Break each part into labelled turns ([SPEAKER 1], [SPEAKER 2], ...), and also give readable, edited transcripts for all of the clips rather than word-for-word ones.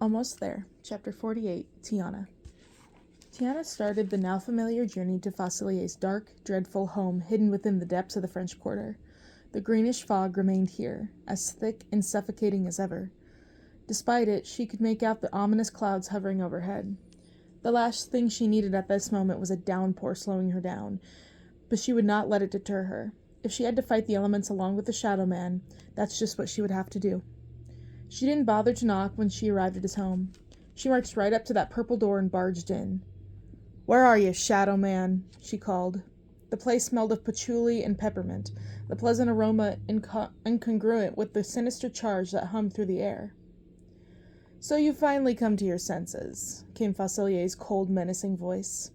[SPEAKER 1] Almost there. Chapter 48, Tiana. Tiana started the now familiar journey to Facilier's dark, dreadful home hidden within the depths of the French Quarter. The greenish fog remained here, as thick and suffocating as ever. Despite it, she could make out the ominous clouds hovering overhead. The last thing she needed at this moment was a downpour slowing her down, but she would not let it deter her. If she had to fight the elements along with the Shadow Man, that's just what she would have to do. She didn't bother to knock when she arrived at his home. She marched right up to that purple door and barged in. "Where are you, Shadow Man?" she called. The place smelled of patchouli and peppermint, the pleasant aroma incongruent with the sinister charge that hummed through the air. "So you've finally come to your senses," came Facilier's cold, menacing voice.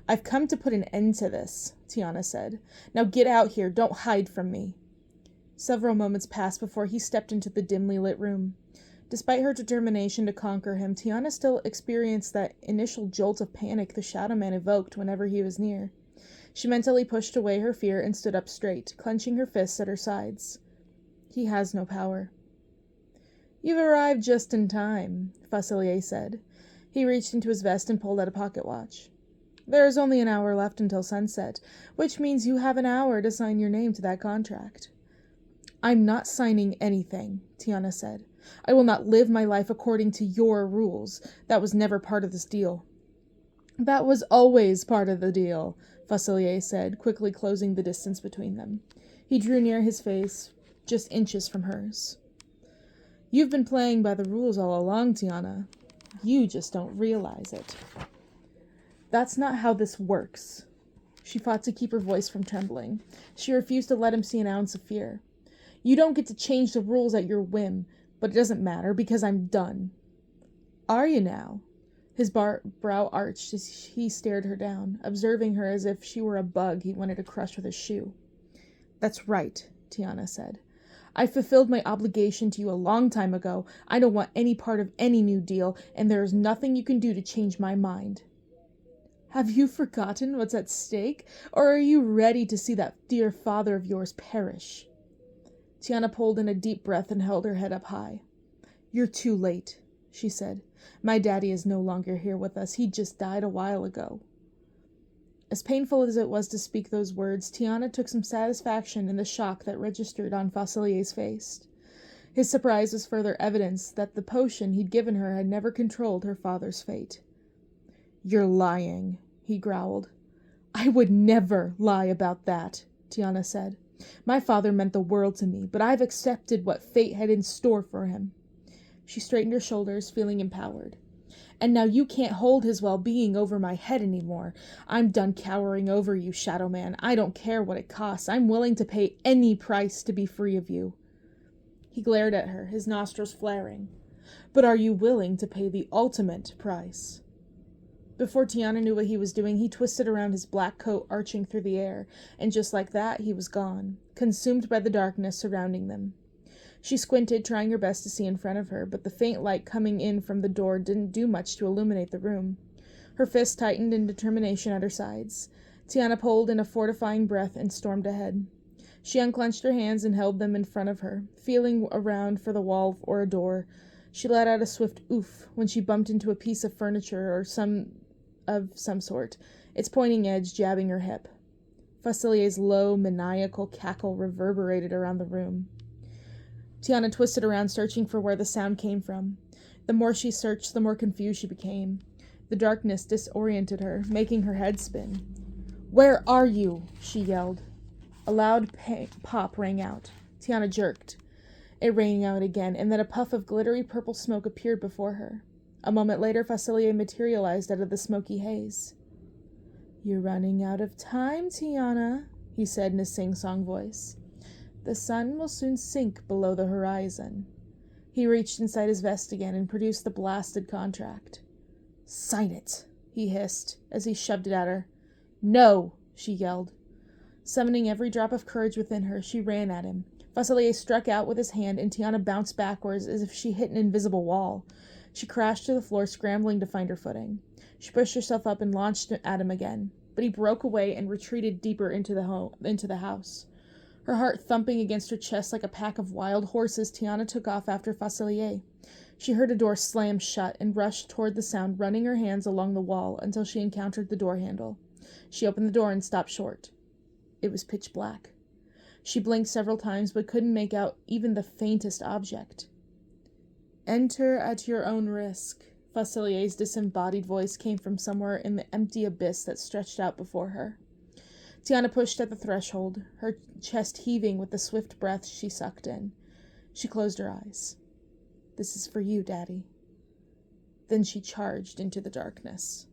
[SPEAKER 1] "I've come to put an end to this," Tiana said. "Now get out here, don't hide from me." Several moments passed before he stepped into the dimly lit room. Despite her determination to conquer him, Tiana still experienced that initial jolt of panic the Shadow Man evoked whenever he was near. She mentally pushed away her fear and stood up straight, clenching her fists at her sides. He has no power. "You've arrived just in time," Facilier said. He reached into his vest and pulled out a pocket watch. "There is only an hour left until sunset, which means you have an hour to sign your name to that contract." "I'm not signing anything," Tiana said. "I will not live my life according to your rules. That was never part of this deal." "That was always part of the deal," Facilier said, quickly closing the distance between them. He drew near his face, just inches from hers. "You've been playing by the rules all along, Tiana. You just don't realize it." "That's not how this works." She fought to keep her voice from trembling. She refused to let him see an ounce of fear. "You don't get to change the rules at your whim, but it doesn't matter because I'm done." "Are you now?" His brow arched as he stared her down, observing her as if she were a bug he wanted to crush with his shoe. "That's right," Tiana said. "I fulfilled my obligation to you a long time ago. I don't want any part of any new deal, and there is nothing you can do to change my mind." "Have you forgotten what's at stake, or are you ready to see that dear father of yours perish?" Tiana pulled in a deep breath and held her head up high. "You're too late," she said. "My daddy is no longer here with us. He just died a while ago." As painful as it was to speak those words, Tiana took some satisfaction in the shock that registered on Facilier's face. His surprise was further evidence that the potion he'd given her had never controlled her father's fate. "You're lying," he growled. "I would never lie about that," Tiana said. "My father meant the world to me, but I've accepted what fate had in store for him." She straightened her shoulders, feeling empowered. "And now you can't hold his well-being over my head anymore. I'm done cowering over you, Shadow Man. I don't care what it costs. I'm willing to pay any price to be free of you." He glared at her, his nostrils flaring. "But are you willing to pay the ultimate price?" Before Tiana knew what he was doing, he twisted around, his black coat arching through the air, and just like that, he was gone, consumed by the darkness surrounding them. She squinted, trying her best to see in front of her, but the faint light coming in from the door didn't do much to illuminate the room. Her fists tightened in determination at her sides. Tiana pulled in a fortifying breath and stormed ahead. She unclenched her hands and held them in front of her, feeling around for the wall or a door. She let out a swift oof when she bumped into a piece of furniture or some sort, its pointing edge jabbing her hip. Facilier's low, maniacal cackle reverberated around the room. Tiana twisted around, searching for where the sound came from. The more she searched, the more confused she became. The darkness disoriented her, making her head spin. "Where are you?" she yelled. A loud pop rang out. Tiana jerked. It rang out again, and then a puff of glittery purple smoke appeared before her. A moment later, Facilier materialized out of the smoky haze. "You're running out of time, Tiana," he said in a sing-song voice. "The sun will soon sink below the horizon." He reached inside his vest again and produced the blasted contract. "Sign it," he hissed as he shoved it at her. "No," she yelled. Summoning every drop of courage within her, she ran at him. Facilier struck out with his hand, and Tiana bounced backwards as if she hit an invisible wall. She crashed to the floor, scrambling to find her footing. She pushed herself up and launched at him again, but he broke away and retreated deeper into the house. Her heart thumping against her chest like a pack of wild horses, Tiana took off after Facilier. She heard a door slam shut and rushed toward the sound, running her hands along the wall until she encountered the door handle. She opened the door and stopped short. It was pitch black. She blinked several times but couldn't make out even the faintest object. "Enter at your own risk." Facilier's disembodied voice came from somewhere in the empty abyss that stretched out before her. Tiana pushed at the threshold, her chest heaving with the swift breath she sucked in. She closed her eyes. "This is for you, Daddy." Then she charged into the darkness.